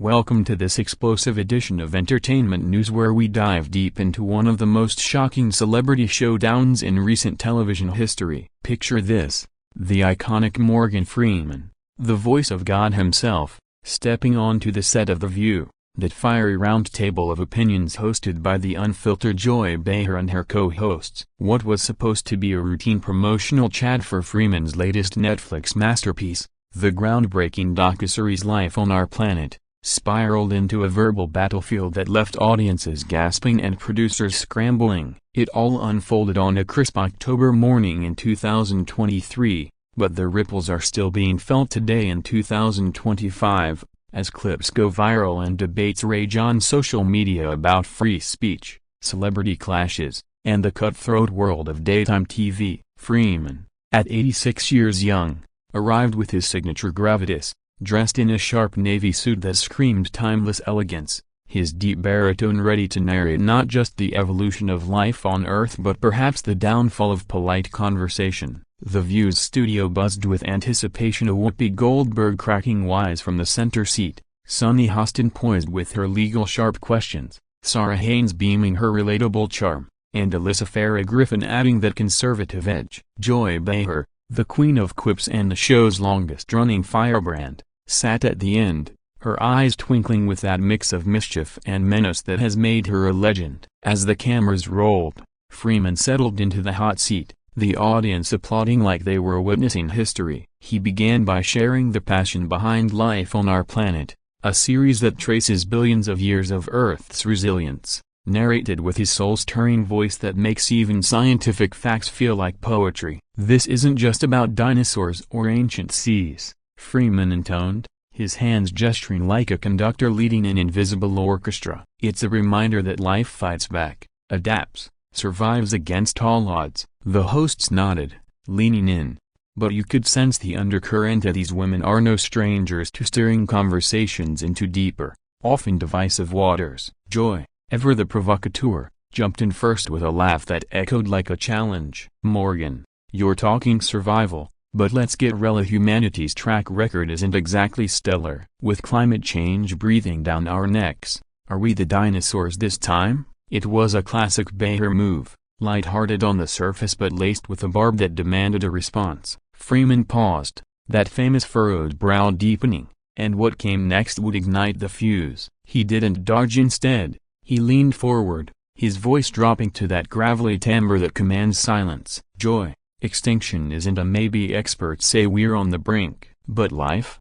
Welcome to this explosive edition of Entertainment News where we dive deep into one of the most shocking celebrity showdowns in recent television history. Picture this, the iconic Morgan Freeman, the voice of God himself, stepping onto the set of The View, that fiery roundtable of opinions hosted by the unfiltered Joy Behar and her co-hosts. What was supposed to be a routine promotional chat for Freeman's latest Netflix masterpiece, the groundbreaking docuseries Life on Our Planet, spiraled into a verbal battlefield that left audiences gasping and producers scrambling. It all unfolded on a crisp October morning in 2023, but the ripples are still being felt today in 2025, as clips go viral and debates rage on social media about free speech, celebrity clashes, and the cutthroat world of daytime TV. Freeman, at 86 years young, arrived with his signature gravitas, dressed in a sharp navy suit that screamed timeless elegance, his deep baritone ready to narrate not just the evolution of life on Earth but perhaps the downfall of polite conversation. The View's studio buzzed with anticipation, a Whoopi Goldberg cracking wise from the center seat, Sunny Hostin poised with her legal-sharp questions, Sarah Haynes beaming her relatable charm, and Alyssa Farah Griffin adding that conservative edge. Joy Behar, the queen of quips and the show's longest-running firebrand, sat at the end, her eyes twinkling with that mix of mischief and menace that has made her a legend. As the cameras rolled, Freeman settled into the hot seat, the audience applauding like they were witnessing history. He began by sharing the passion behind Life on Our Planet, a series that traces billions of years of Earth's resilience, narrated with his soul-stirring voice that makes even scientific facts feel like poetry. "This isn't just about dinosaurs or ancient seas," Freeman intoned, his hands gesturing like a conductor leading an invisible orchestra. "It's a reminder that life fights back, adapts, survives against all odds." The hosts nodded, leaning in, but you could sense the undercurrent that these women are no strangers to steering conversations into deeper, often divisive waters. Joy, ever the provocateur, jumped in first with a laugh that echoed like a challenge. "Morgan, you're talking survival, but let's get real. Humanity's track record isn't exactly stellar. With climate change breathing down our necks, are we the dinosaurs this time?" It was a classic Behar move, light-hearted on the surface but laced with a barb that demanded a response. Freeman paused, that famous furrowed brow deepening, and what came next would ignite the fuse. He didn't dodge. Instead, he leaned forward, his voice dropping to that gravelly timbre that commands silence. "Joy, extinction isn't a maybe. Experts say we're on the brink, but life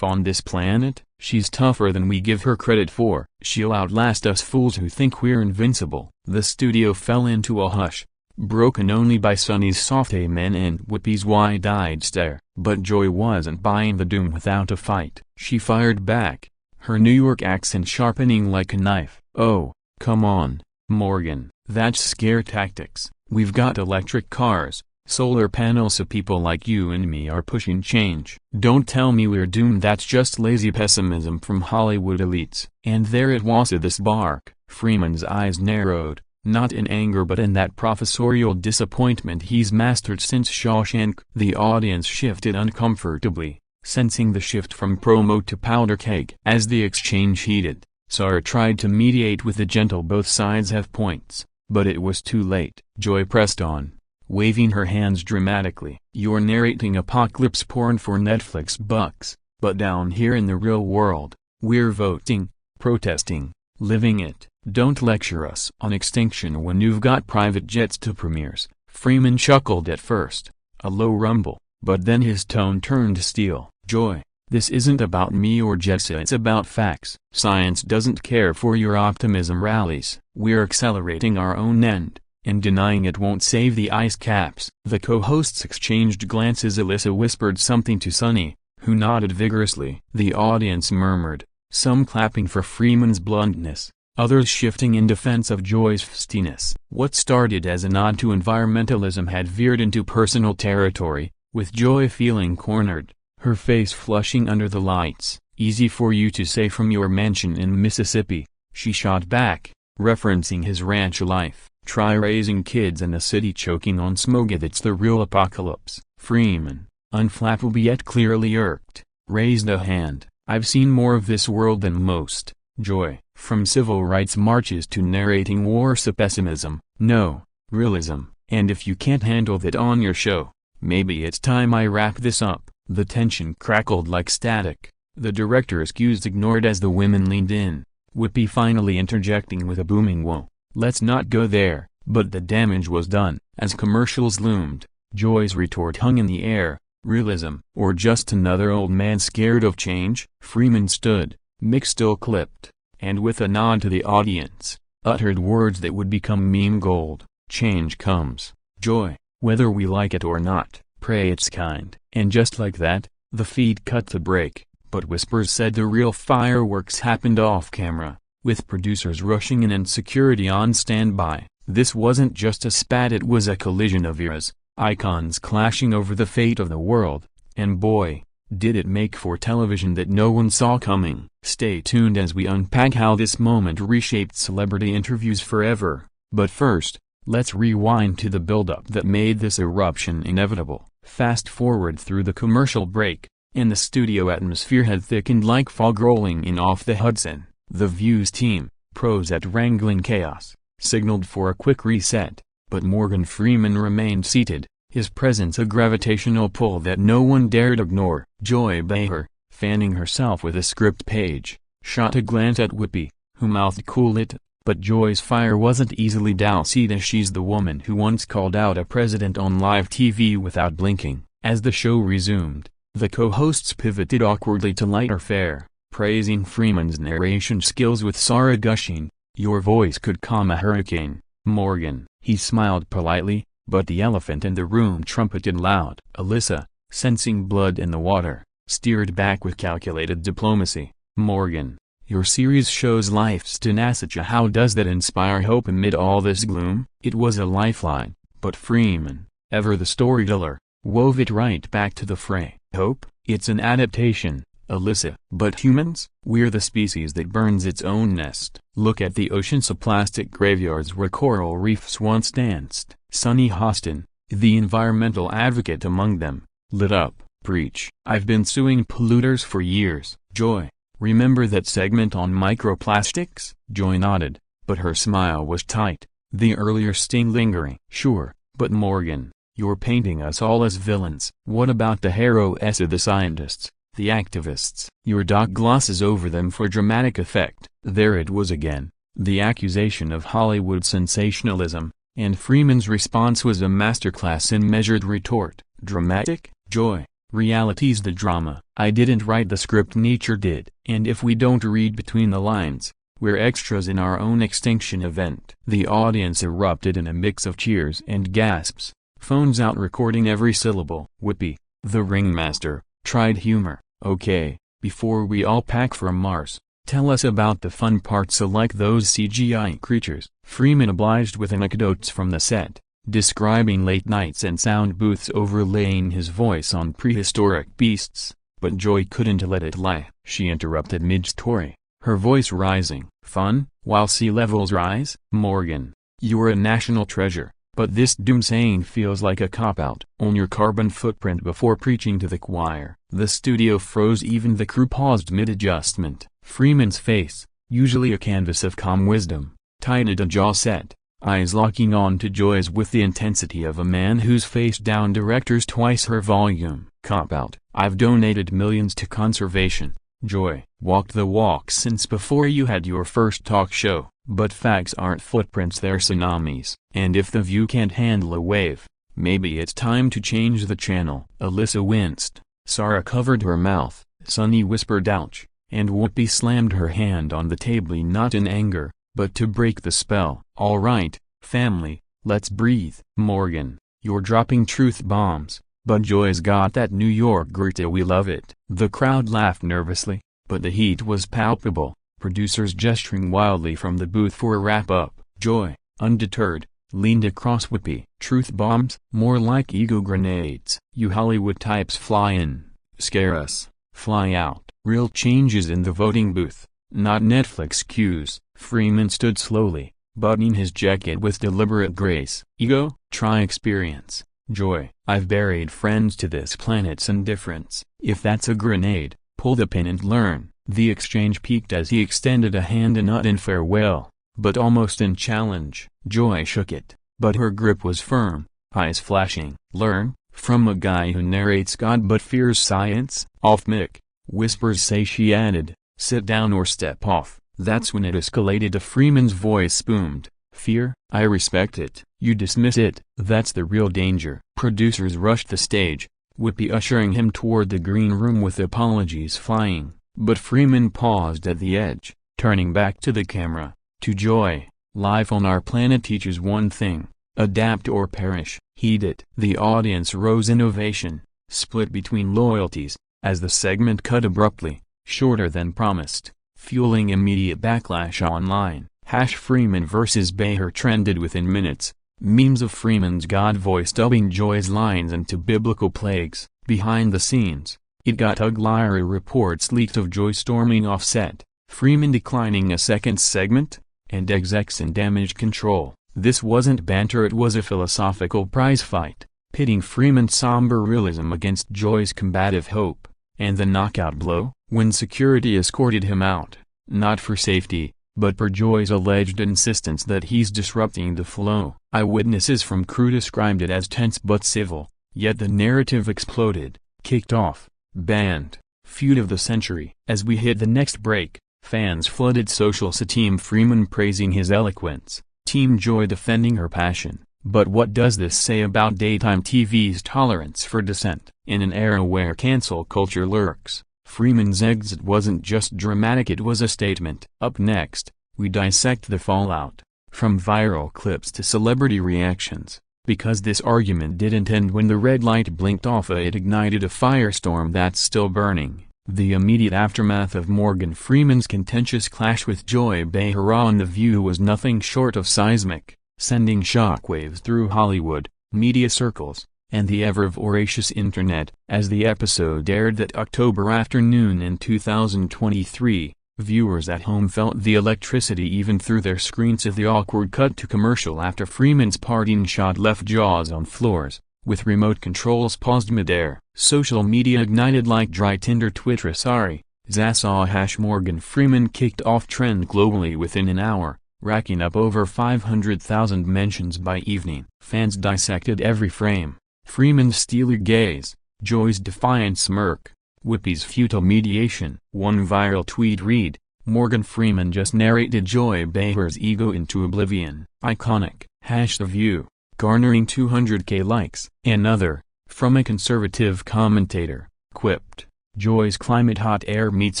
on this planet, she's tougher than we give her credit for. She'll outlast us fools who think we're invincible." The studio fell into a hush, broken only by Sunny's soft amen and Whoopi's wide-eyed stare. But Joy wasn't buying the doom without a fight. She fired back, her New York accent sharpening like a knife. "Oh, come on, Morgan, that's scare tactics. We've got electric cars, solar panels, so people like you and me are pushing change. Don't tell me we're doomed. That's just lazy pessimism from Hollywood elites." And there it was, this bark. Freeman's eyes narrowed, not in anger but in that professorial disappointment he's mastered since Shawshank. The audience shifted uncomfortably, sensing the shift from promo to powder keg. As the exchange heated, Sarah tried to mediate with the gentle "both sides have points," but it was too late. Joy pressed on, waving her hands dramatically. "You're narrating apocalypse porn for Netflix bucks, but down here in the real world, we're voting, protesting, living it. Don't lecture us on extinction when you've got private jets to premieres." Freeman chuckled at first, a low rumble, but then his tone turned steel. "Joy, this isn't about me or jets, it's about facts. Science doesn't care for your optimism rallies. We're accelerating our own end, and denying it won't save the ice caps." The co-hosts exchanged glances. Alyssa whispered something to Sunny, who nodded vigorously. The audience murmured, some clapping for Freeman's bluntness, others shifting in defense of Joy's festiness. What started as a nod to environmentalism had veered into personal territory, with Joy feeling cornered, her face flushing under the lights. "Easy for you to say from your mansion in Mississippi," she shot back, referencing his ranch life. "Try raising kids in a city choking on smoke. That's the real apocalypse." Freeman, unflappable yet clearly irked, raised a hand, I've seen more of this world than most, Joy. From civil rights marches to narrating war pessimism, no, realism. And if you can't handle that on your show, maybe it's time I wrap this up." The tension crackled like static. The director's cues ignored as the women leaned in, Whoopi finally interjecting with a booming "Whoa, let's not go there," but the damage was done. As commercials loomed, Joy's retort hung in the air, realism, or just another old man scared of change? Freeman stood, mic still clipped, and with a nod to the audience, uttered words that would become meme gold. "Change comes, Joy, whether we like it or not, pray it's kind." And just like that, the feed cut to break, but whispers said the real fireworks happened off camera, with producers rushing in and security on standby. This wasn't just a spat, it was a collision of eras, icons clashing over the fate of the world, and boy, did it make for television that no one saw coming. Stay tuned as we unpack how this moment reshaped celebrity interviews forever, but first, let's rewind to the buildup that made this eruption inevitable. Fast forward through the commercial break, and the studio atmosphere had thickened like fog rolling in off the Hudson. The View's team, pros at wrangling chaos, signaled for a quick reset, but Morgan Freeman remained seated, his presence a gravitational pull that no one dared ignore. Joy Behar, fanning herself with a script page, shot a glance at Whoopi, who mouthed "cool it," but Joy's fire wasn't easily doused as she's the woman who once called out a president on live TV without blinking. As the show resumed, the co-hosts pivoted awkwardly to lighter fare, praising Freeman's narration skills with Sarah gushing, "Your voice could calm a hurricane, Morgan." He smiled politely, but the elephant in the room trumpeted loud. Alyssa, sensing blood in the water, steered back with calculated diplomacy. "Morgan, your series shows life's tenacity. How does that inspire hope amid all this gloom?" It was a lifeline, but Freeman, ever the storyteller, wove it right back to the fray. "Hope? It's an adaptation, Alyssa. But humans? We're the species that burns its own nest. Look at the oceans of plastic graveyards where coral reefs once danced." Sunny Hostin, the environmental advocate among them, lit up. "Preach. I've been suing polluters for years." Joy, remember that segment on microplastics? Joy nodded, but her smile was tight, the earlier sting lingering. "Sure, but Morgan, you're painting us all as villains. What about the heroes, the scientists, the activists? Your doc glosses over them for dramatic effect." There it was again, the accusation of Hollywood sensationalism, and Freeman's response was a masterclass in measured retort. "Dramatic? Joy, reality's the drama. I didn't write the script, nature did. And if we don't read between the lines, we're extras in our own extinction event." The audience erupted in a mix of cheers and gasps, phones out recording every syllable. Whoopi, the ringmaster, tried humor. "Okay, before we all pack for Mars, tell us about the fun parts like those CGI creatures." Freeman obliged with anecdotes from the set, describing late nights and sound booths overlaying his voice on prehistoric beasts, but Joy couldn't let it lie. She interrupted mid-story, her voice rising. "Fun, while sea levels rise? Morgan, you're a national treasure, but this doomsaying feels like a cop-out. Own your carbon footprint before preaching to the choir." The studio froze, even the crew paused mid-adjustment. Freeman's face, usually a canvas of calm wisdom, tightened a jaw set, eyes locking on to Joy's with the intensity of a man who's faced down directors twice her volume. "Cop-out? I've donated millions to conservation, Joy. Walked the walk since before you had your first talk show. But facts aren't footprints, they're tsunamis. And if the View can't handle a wave, maybe it's time to change the channel." Alyssa winced, Sarah covered her mouth, Sunny whispered ouch, and Whoopi slammed her hand on the table, not in anger, but to break the spell. "All right, family, let's breathe." "Morgan, you're dropping truth bombs, but Joy's got that New York grit, we love it." The crowd laughed nervously, but the heat was palpable, producers gesturing wildly from the booth for a wrap-up. Joy, undeterred, leaned across Whoopi. "Truth bombs? More like ego grenades. You Hollywood types fly in, scare us, fly out. Real changes in the voting booth, not Netflix cues." Freeman stood slowly, buttoning his jacket with deliberate grace. "Ego? Try experience, Joy. I've buried friends to this planet's indifference. If that's a grenade, Pull the pin and learn. The exchange peaked as he extended a hand not in farewell, but almost in challenge. Joy shook it, but her grip was firm, eyes flashing. Learn? From a guy who narrates God but fears science? Off mic, whispers say she added, sit down or step off. That's when it escalated. A Freeman's voice boomed. Fear? I respect it. You dismiss it. That's the real danger. Producers rushed the stage, Whoopi ushering him toward the green room with apologies flying, but Freeman paused at the edge, turning back to the camera. To Joy, life on our planet teaches one thing: adapt or perish. Heed it. The audience rose in ovation, split between loyalties, as the segment cut abruptly, shorter than promised, fueling immediate backlash online. #Freeman vs. Behar trended within minutes. Memes of Freeman's God voice dubbing Joy's lines into biblical plagues. Behind the scenes, it got uglier. Reports leaked of Joy storming off set, Freeman declining a second segment, and execs in damage control. This wasn't banter, it was a philosophical prizefight, pitting Freeman's somber realism against Joy's combative hope. And the knockout blow? When security escorted him out, not for safety, but per Joy's alleged insistence that he's disrupting the flow. Eyewitnesses from crew described it as tense but civil, yet the narrative exploded, kicked off, banned. Feud of the century. As we hit the next break, fans flooded socials. Team Freeman praising his eloquence, Team Joy defending her passion. But what does this say about daytime TV's tolerance for dissent? In an era where cancel culture lurks, Freeman's exit wasn't just dramatic, it was a statement. Up next, we dissect the fallout, from viral clips to celebrity reactions, because this argument didn't end when the red light blinked off. It ignited a firestorm that's still burning. The immediate aftermath of Morgan Freeman's contentious clash with Joy Behar on The View was nothing short of seismic, sending shockwaves through Hollywood, media circles, and the ever-voracious internet. As the episode aired that October afternoon in 2023, viewers at home felt the electricity even through their screens. The awkward cut to commercial after Freeman's parting shot left jaws on floors, with remote controls paused midair. Social media ignited like dry tinder. Twitter Zasaw Morgan Freeman kicked off trend globally within an hour, racking up over 500,000 mentions by evening. Fans dissected every frame: Freeman's steely gaze, Joy's defiant smirk, Whoopi's futile mediation. One viral tweet read, Morgan Freeman just narrated Joy Behar's ego into oblivion. Iconic. The View, garnering 200k likes. Another, from a conservative commentator, quipped, Joy's climate hot air meets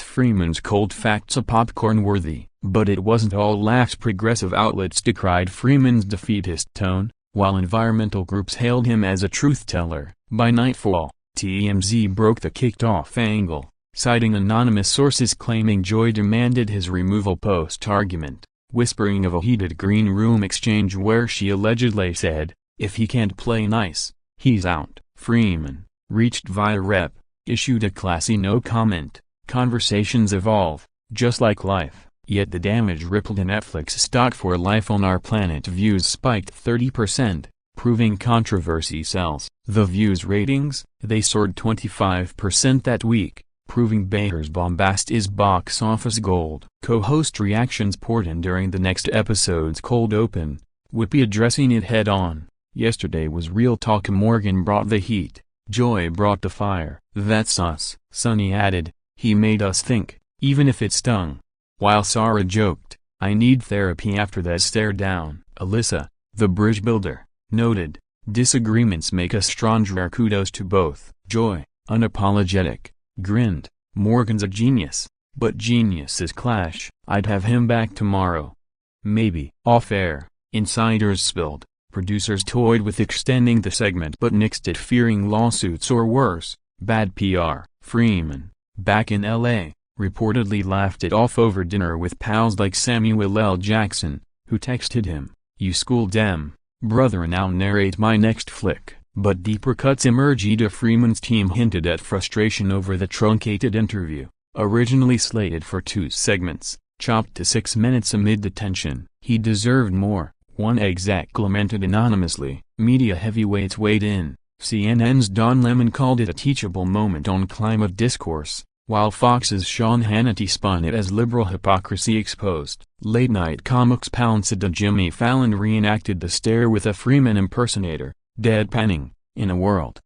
Freeman's cold facts, a popcorn worthy. But it wasn't all laughs. Progressive outlets decried Freeman's defeatist tone, while environmental groups hailed him as a truth-teller. By nightfall, TMZ broke the kicked-off angle, citing anonymous sources claiming Joy demanded his removal post-argument, whispering of a heated green room exchange where she allegedly said, if he can't play nice, he's out. Freeman, reached via rep, issued a classy no comment. Conversations evolve, just like life. Yet the damage rippled in Netflix stock. For Life on Our Planet views spiked 30%, proving controversy sells. The View's ratings, they soared 25% that week, proving Behar's bombast is box office gold. Co-host reactions poured in during the next episode's cold open, Whoopi addressing it head-on. Yesterday was real talk. Morgan brought the heat, Joy brought the fire. That's us. Sonny added, he made us think, even if it stung. While Sarah joked, I need therapy after that stare down. Alyssa, the bridge builder, noted, disagreements make us stronger. Kudos to both. Joy, unapologetic, grinned, Morgan's a genius, but geniuses clash. I'd have him back tomorrow. Maybe. Off-air, insiders spilled, producers toyed with extending the segment but nixed it, fearing lawsuits or worse, bad PR. Freeman, back in LA, reportedly laughed it off over dinner with pals like Samuel L. Jackson, who texted him, you school dem, brother, and I'll narrate my next flick. But deeper cuts emerged. Freeman's team hinted at frustration over the truncated interview, originally slated for 2 segments, chopped to 6 minutes amid the tension. He deserved more, one exec lamented anonymously. Media heavyweights weighed in. CNN's Don Lemon called it a teachable moment on climate discourse, while Fox's Sean Hannity spun it as liberal hypocrisy exposed. Late-night comics pounced at Jimmy Fallon reenacted the stare with a Freeman impersonator, deadpanning, in a world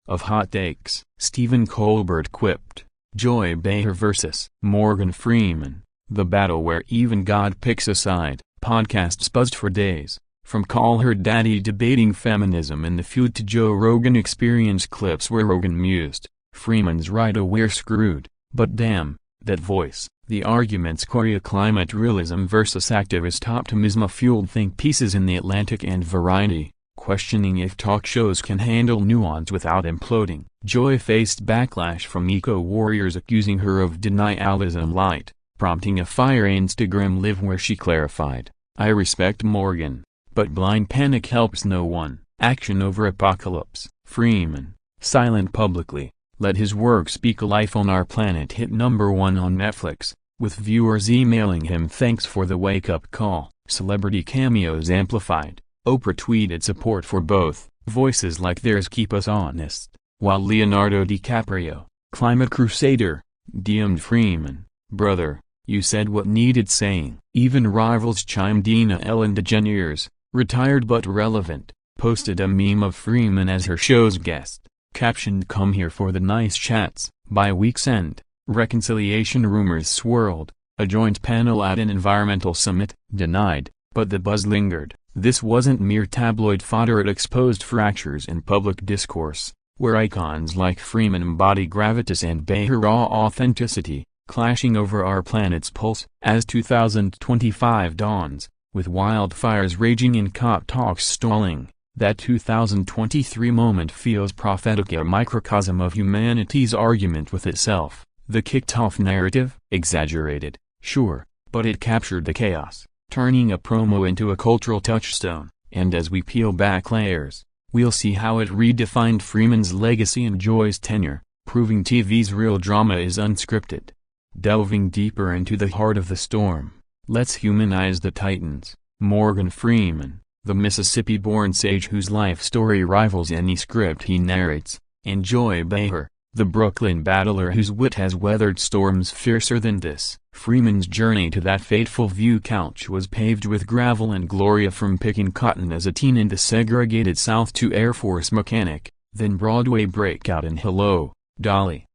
of hot takes. Stephen Colbert quipped, Joy Behar vs. Morgan Freeman, the battle where even God picks a side. Podcasts buzzed for days, from Call Her Daddy debating feminism in the Feud to Joe Rogan Experience clips where Rogan mused, Freeman's right, we're screwed, but damn, that voice. The arguments Korea climate realism versus activist optimism fueled think pieces in The Atlantic and Variety, questioning if talk shows can handle nuance without imploding. Joy faced backlash from eco-warriors accusing her of denialism light, prompting a fire Instagram live where she clarified, I respect Morgan, but blind panic helps no one. Action over apocalypse. Freeman, silent publicly, let his work speak. Life on Our Planet hit #1 on Netflix, with viewers emailing him thanks for the wake-up call. Celebrity cameos amplified. Oprah tweeted support for both. Voices like theirs keep us honest. While Leonardo DiCaprio, climate crusader, DM'd Freeman, brother, you said what needed saying. Even rivals chimed in. Ellen DeGeneres, retired but relevant, posted a meme of Freeman as her show's guest, captioned come here for the nice chats. By week's end, reconciliation rumors swirled, a joint panel at an environmental summit, denied, but the buzz lingered. This wasn't mere tabloid fodder, it exposed fractures in public discourse, where icons like Freeman embody gravitas and Behar raw authenticity, clashing over our planet's pulse. As 2025 dawns, with wildfires raging and COP talks stalling, that 2023 moment feels prophetic, a microcosm of humanity's argument with itself. The kicked-off narrative, exaggerated, sure, but it captured the chaos, turning a promo into a cultural touchstone, and as we peel back layers, we'll see how it redefined Freeman's legacy and Joy's tenure, proving TV's real drama is unscripted. Delving deeper into the heart of the storm, let's humanize the titans. Morgan Freeman, the Mississippi-born sage whose life story rivals any script he narrates, and Joy Behar, the Brooklyn battler whose wit has weathered storms fiercer than this. Freeman's journey to that fateful view couch was paved with gravel and gloria, from picking cotton as a teen in the segregated South to Air Force mechanic, then Broadway breakout in Hello, Dolly,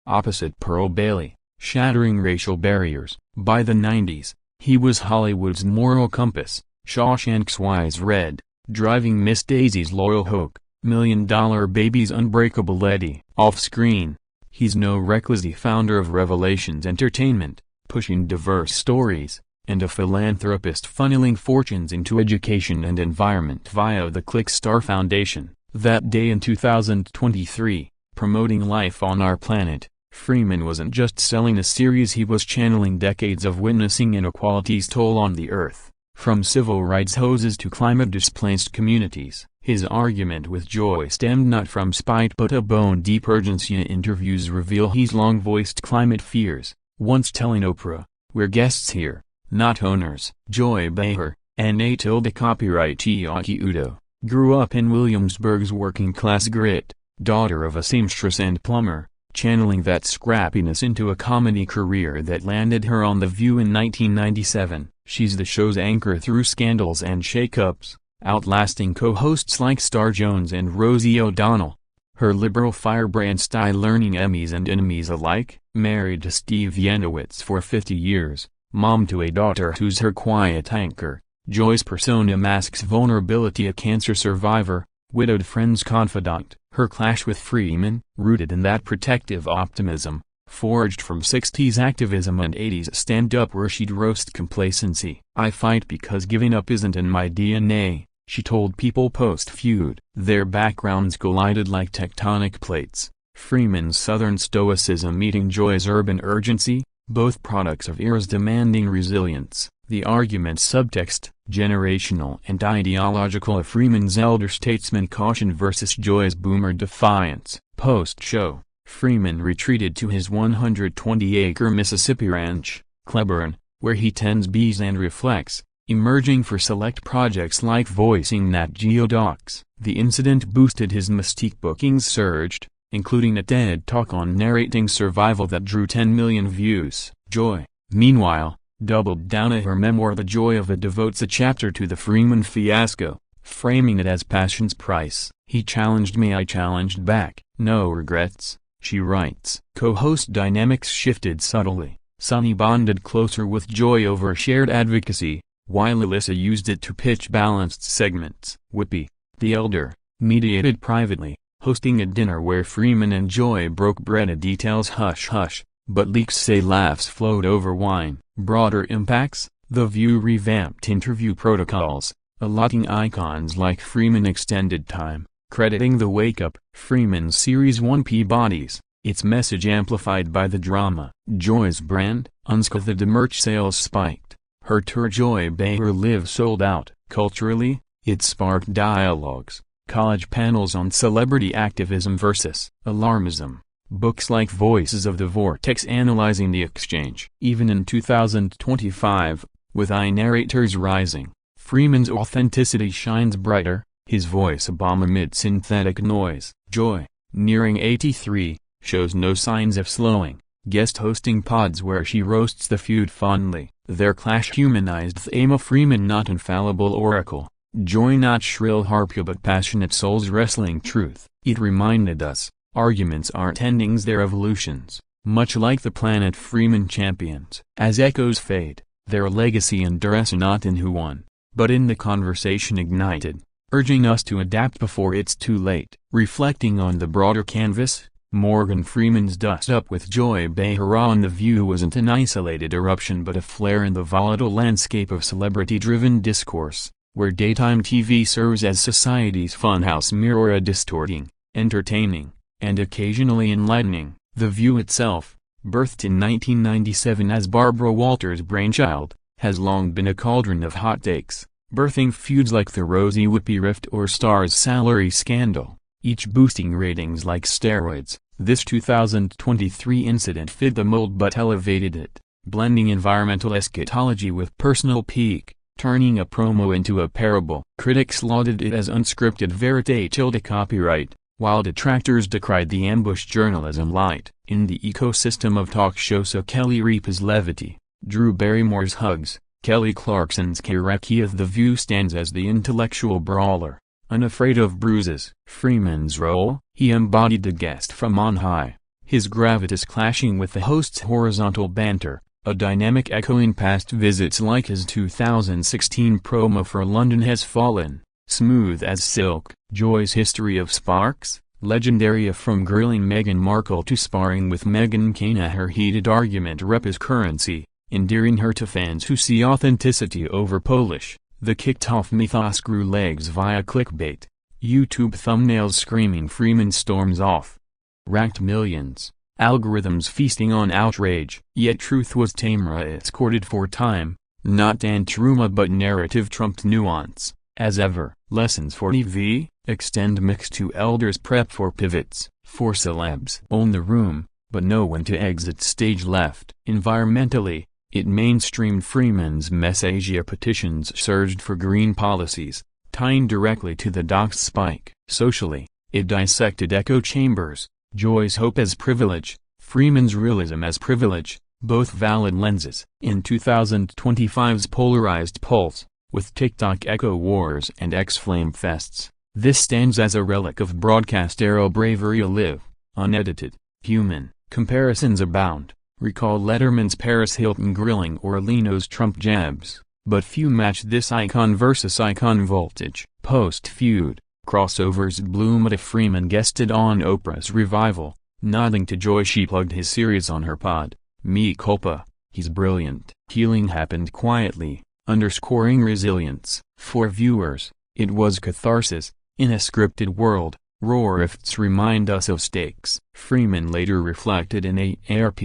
opposite Pearl Bailey, shattering racial barriers. By the 90s, he was Hollywood's moral compass, Shawshank's wise red, driving Miss Daisy's loyal hoke, $1 Million Baby's unbreakable Eddie. Off-screen, he's no recklessly founder of Revelations Entertainment, pushing diverse stories, and a philanthropist funneling fortunes into education and environment via the Clickstar Foundation. That day in 2023, promoting life on our planet, Freeman wasn't just selling a series, he was channeling decades of witnessing inequality's toll on the earth. From civil rights hoses to climate-displaced communities, his argument with Joy stemmed not from spite but a bone-deep urgency. Interviews reveal he's long voiced climate fears, once telling Oprah, we're guests here, not owners. Joy Behar, N.A. copyright Chiaki Udo, grew up in Williamsburg's working-class grit, daughter of a seamstress and plumber, channeling that scrappiness into a comedy career that landed her on The View in 1997. She's the show's anchor through scandals and shakeups, outlasting co-hosts like Star Jones and Rosie O'Donnell. Her liberal firebrand style earning Emmys and enemies alike. Married to Steve Yanowitz for 50 years, mom to a daughter who's her quiet anchor, Joy's persona masks vulnerability, a cancer survivor, widowed friend's confidant. Her clash with Freeman, rooted in that protective optimism, forged from 60s activism and 80s stand-up where she'd roast complacency. I fight because giving up isn't in my DNA, she told People post-Feud. Their backgrounds collided like tectonic plates, Freeman's southern stoicism meeting Joy's urban urgency, both products of eras demanding resilience. The argument's subtext, generational and ideological, of Freeman's elder statesman caution versus Joy's boomer defiance. Post-show, Freeman retreated to his 120-acre Mississippi ranch, Cleburne, where he tends bees and reflects, emerging for select projects like voicing Nat Geo docs. The incident boosted his mystique, bookings surged, including a TED Talk on narrating survival that drew 10 million views. Joy, meanwhile, doubled down on her memoir The Joy of It devotes a chapter to the Freeman fiasco, framing it as passion's price. He challenged me, I challenged back. No regrets, she writes. Co-host dynamics shifted subtly. Sonny bonded closer with Joy over shared advocacy, while Alyssa used it to pitch balanced segments. Whoopi, the elder, mediated privately, hosting a dinner where Freeman and Joy broke bread. Details hush-hush, but leaks say laughs flowed over wine. Broader impacts: The View revamped interview protocols, allotting icons like Freeman extended time, crediting the Wake Up, Freeman's Series 1 bodies, its message amplified by the drama. Joy's brand, unscathed merch sales spiked. Her tour Joy Behar Live sold out. Culturally, it sparked dialogues, college panels on celebrity activism versus alarmism, books like Voices of the Vortex analyzing the exchange. Even in 2025, with narrators rising, Freeman's authenticity shines brighter, his voice a balm amid synthetic noise. Joy, nearing 83, shows no signs of slowing, guest hosting pods where she roasts the Feud fondly. Their clash humanized Thema Freeman, not infallible oracle, Joy not shrill harpy but passionate souls wrestling truth. It reminded us, arguments aren't endings, they're evolutions, much like the planet Freeman champions. As echoes fade, their legacy endures not in who won, but in the conversation ignited, urging us to adapt before it's too late. Reflecting on the broader canvas, Morgan Freeman's Dust Up with Joy Behar on The View wasn't an isolated eruption but a flare in the volatile landscape of celebrity-driven discourse, where daytime TV serves as society's funhouse mirror, distorting, entertaining, and occasionally enlightening. The View itself, birthed in 1997 as Barbara Walters' brainchild, has long been a cauldron of hot takes, birthing feuds like the Rosie Whoopi rift or Star's salary scandal, each boosting ratings like steroids. This 2023 incident fit the mold but elevated it, blending environmental eschatology with personal pique, turning a promo into a parable. Critics lauded it as unscripted verite tilde copyright, while detractors decried the ambush journalism light. In the ecosystem of talk shows, so Kelly Ripa's levity, Drew Barrymore's hugs, Kelly Clarkson's karaoke, The View stands as the intellectual brawler, unafraid of bruises. Freeman's role: he embodied the guest from on high, his gravitas clashing with the host's horizontal banter, a dynamic echoing past visits like his 2016 promo for London Has Fallen, smooth as silk. Joy's history of sparks, legendary, from grilling Meghan Markle to sparring with Meghan Kane. Her heated argument rep is currency, endearing her to fans who see authenticity over polish. The kicked-off mythos grew legs via clickbait, YouTube thumbnails screaming Freeman storms off, racked millions, algorithms feasting on outrage. Yet truth was tamer, it's courted for time, not antruma but narrative trumped nuance. As ever, lessons for TV, extend mix to elders, prep for pivots, for celebs. Own the room, but know when to exit stage left. Environmentally, it mainstreamed Freeman's message. Petitions surged for green policies, tying directly to the doc's spike. Socially, it dissected echo chambers, Joy's hope as privilege, Freeman's realism as privilege, both valid lenses. In 2025's polarized pulse, with TikTok echo wars and X-Flame fests, this stands as a relic of broadcast era bravery. Alive, unedited, human. Comparisons abound. Recall Letterman's Paris Hilton grilling or Leno's Trump jabs, but few match this icon versus icon voltage. Post-Feud, crossovers bloom. Freeman guested on Oprah's Revival, nodding to Joy. She plugged his series on her pod, Me Culpa. He's brilliant. Healing happened quietly, underscoring resilience. For viewers, it was catharsis. In a scripted world, roar rifts remind us of stakes. Freeman later reflected in ARP,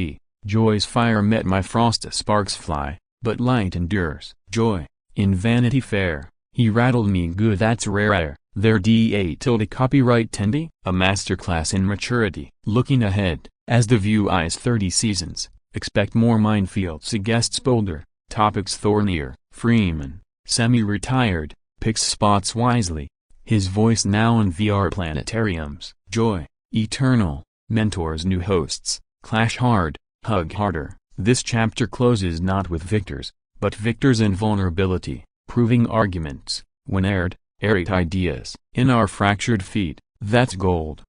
Joy's fire met my frost, sparks fly, but light endures. Joy, in Vanity Fair, he rattled me good, that's rare. Their DA tilde copyright tendy, a masterclass in maturity. Looking ahead, as The View eyes 30 seasons, expect more minefields. Guests bolder, topics thornier. Freeman, semi-retired, picks spots wisely, his voice now in VR planetariums. Joy, Eternal, mentors new hosts, clash hard, hug harder. This chapter closes not with victors, but victors in vulnerability, proving arguments, when aired, aerate ideas. In our fractured feet, that's gold.